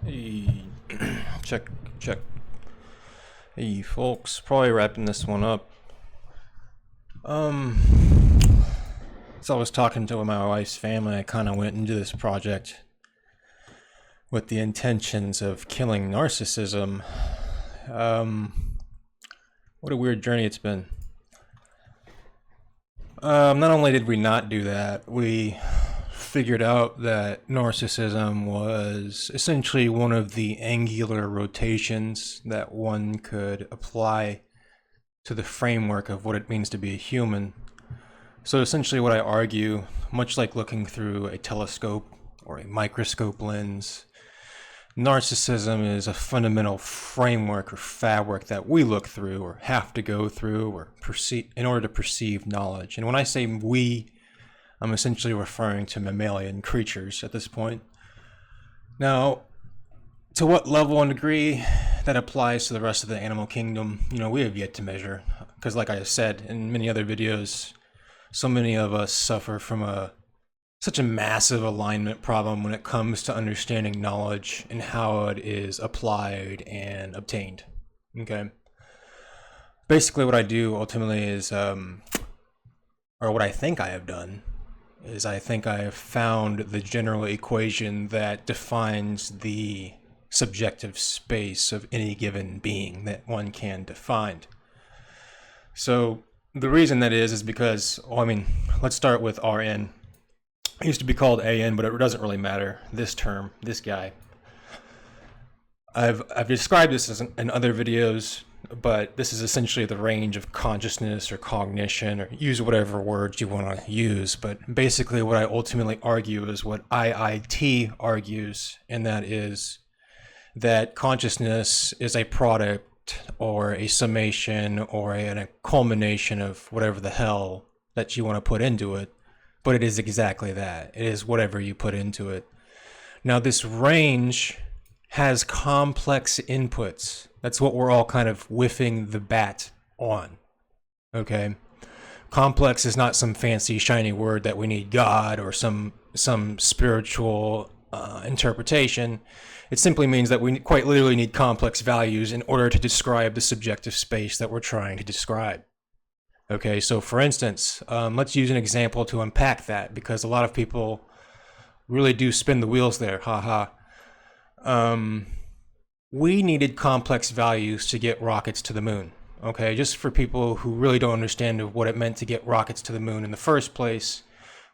Hey, check, check. Hey, folks, probably wrapping this one up. Um, as I was talking to my wife's family, I kind of went into this project with the intentions of killing narcissism. What a weird journey it's been. Not only did we not do that, we figured out that narcissism was essentially one of the angular rotations that one could apply to the framework of what it means to be a human. So essentially what I argue, much like looking through a telescope or a microscope lens, narcissism is a fundamental framework or fabric that we look through or have to go through or perceive in order to perceive knowledge. And when I say we, I'm essentially referring to mammalian creatures at this point. Now, to what level and degree that applies to the rest of the animal kingdom, we have yet to measure. Because like I said in many other videos, so many of us suffer from such a massive alignment problem when it comes to understanding knowledge and how it is applied and obtained. Okay. Basically what I do ultimately is, or what I think I have done, is I think I have found the general equation that defines the subjective space of any given being that one can define. So the reason that is because, let's start with Rn. It used to be called AN, but it doesn't really matter. This term, this guy. I've described this in other videos, but this is essentially the range of consciousness or cognition, or use whatever words you want to use. But basically what I ultimately argue is what IIT argues, and that is that consciousness is a product or a summation or a culmination of whatever the hell that you want to put into it. But it is exactly that. It is whatever you put into it. Now, this range has complex inputs. That's what we're all kind of whiffing the bat on. Okay? Complex is not some fancy, shiny word that we need God or some spiritual interpretation. It simply means that we quite literally need complex values in order to describe the subjective space that we're trying to describe. Okay, so for instance, let's use an example to unpack that, because a lot of people really do spin the wheels there, haha. We needed complex values to get rockets to the moon, okay? Just for people who really don't understand what it meant to get rockets to the moon in the first place,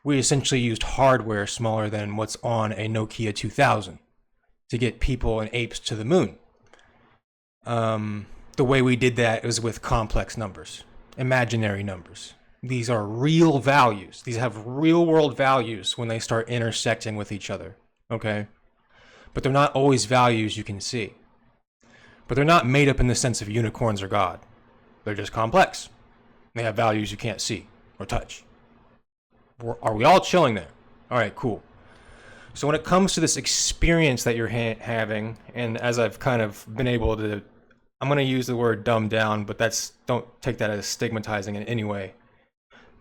we essentially used hardware smaller than what's on a Nokia 2000 to get people and apes to the moon. The way we did that was with complex numbers. Imaginary numbers. These are real values. These have real world values when they start intersecting with each other, okay? But they're not always values you can see. But they're not made up in the sense of unicorns or God. They're just complex. They have values you can't see or touch. Are we all chilling there? All right, cool. So when it comes to this experience that you're having, and as I've kind of been able to, I'm going to use the word dumb down, but don't take that as stigmatizing in any way.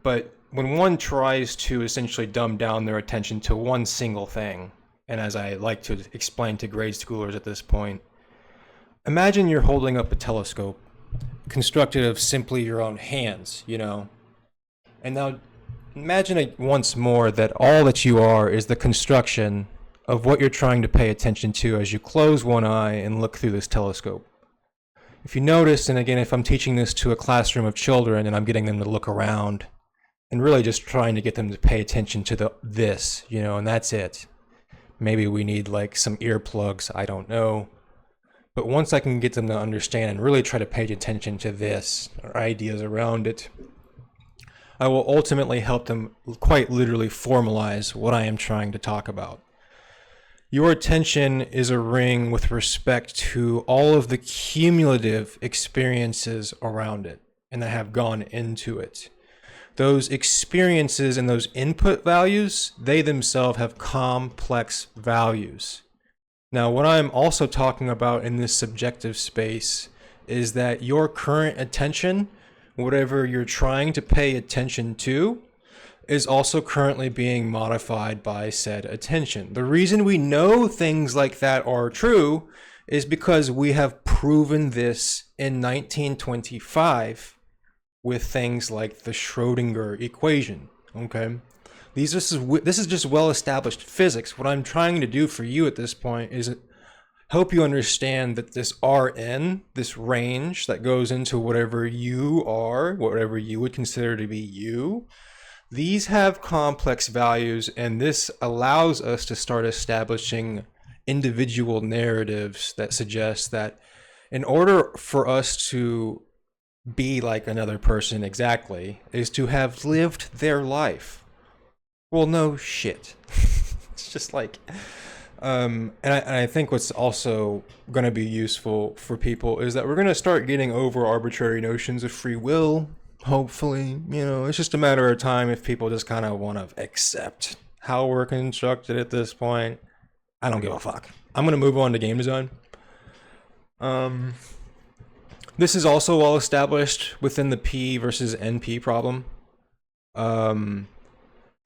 But when one tries to essentially dumb down their attention to one single thing, and as I like to explain to grade schoolers at this point, imagine you're holding up a telescope constructed of simply your own hands, And now imagine it once more that all that you are is the construction of what you're trying to pay attention to as you close one eye and look through this telescope. If you notice, and again, if I'm teaching this to a classroom of children and I'm getting them to look around and really just trying to get them to pay attention to this, and that's it. Maybe we need like some earplugs, I don't know. But once I can get them to understand and really try to pay attention to this or ideas around it, I will ultimately help them quite literally formalize what I am trying to talk about. Your attention is a ring with respect to all of the cumulative experiences around it and that have gone into it. Those experiences and those input values, they themselves have complex values. Now, what I'm also talking about in this subjective space is that your current attention, whatever you're trying to pay attention to, is also currently being modified by said attention. The reason we know things like that are true is because we have proven this in 1925 with things like the Schrodinger equation, okay? This is just well-established physics. What I'm trying to do for you at this point is help you understand that this Rn, this range that goes into whatever you are, whatever you would consider to be you, these have complex values, and this allows us to start establishing individual narratives that suggest that in order for us to be like another person exactly is to have lived their life. Well, no shit. It's just like, and I think what's also going to be useful for people is that we're going to start getting over arbitrary notions of free will. Hopefully, it's just a matter of time if people just kind of want to accept how we're constructed at this point. I don't give a fuck. I'm going to move on to game design. This is also well established within the P versus NP problem.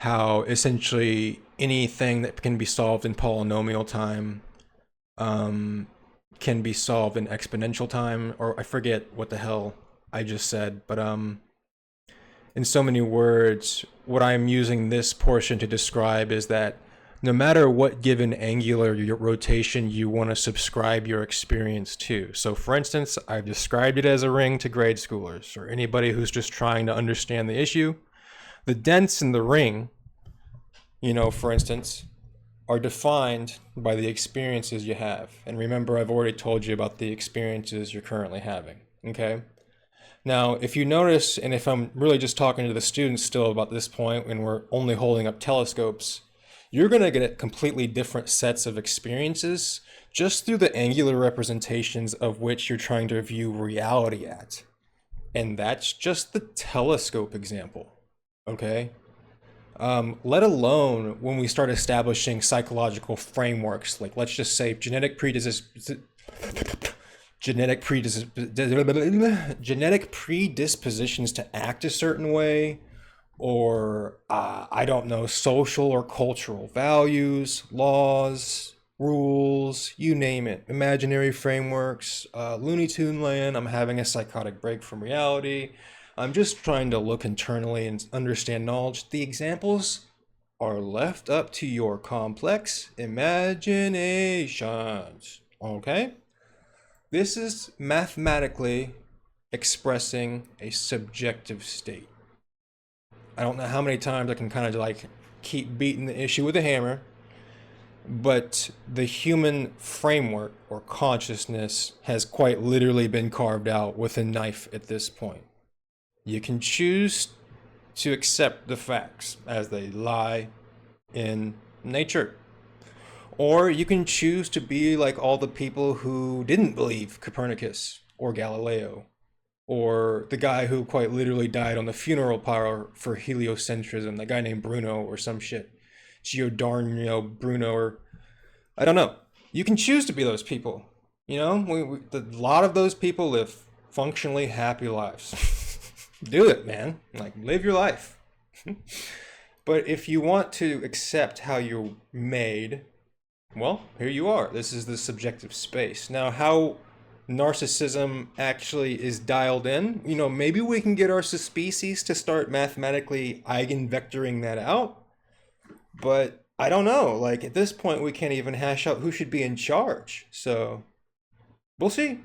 How essentially anything that can be solved in polynomial time can be solved in exponential time, or I forget what the hell I just said, but in so many words, what I'm using this portion to describe is that no matter what given angular rotation you want to subscribe your experience to. So for instance, I've described it as a ring to grade schoolers or anybody who's just trying to understand the issue. The dents in the ring, for instance, are defined by the experiences you have. And remember, I've already told you about the experiences you're currently having, okay? Now, if you notice, and if I'm really just talking to the students still about this point when we're only holding up telescopes, you're going to get completely different sets of experiences just through the angular representations of which you're trying to view reality at. And that's just the telescope example, okay? Let alone when we start establishing psychological frameworks, like let's just say genetic predispositions to act a certain way, or I don't know, social or cultural values, laws, rules, you name it, imaginary frameworks, Looney Tune land. I'm having a psychotic break from reality. I'm just trying to look internally and understand knowledge. The examples are left up to your complex imaginations, okay? This is mathematically expressing a subjective state. I don't know how many times I can kind of like keep beating the issue with a hammer, but the human framework or consciousness has quite literally been carved out with a knife at this point. You can choose to accept the facts as they lie in nature. Or you can choose to be like all the people who didn't believe Copernicus or Galileo, or the guy who quite literally died on the funeral pyre for heliocentrism, that guy named Bruno or some shit. Giordano Bruno, or I don't know. You can choose to be those people. A lot of those people live functionally happy lives. Do it, man. Like, live your life. But if you want to accept how you're made, well, here you are. This is the subjective space. Now, how narcissism actually is dialed in, maybe we can get our species to start mathematically eigenvectoring that out. But I don't know. Like, at this point, we can't even hash out who should be in charge. So, we'll see.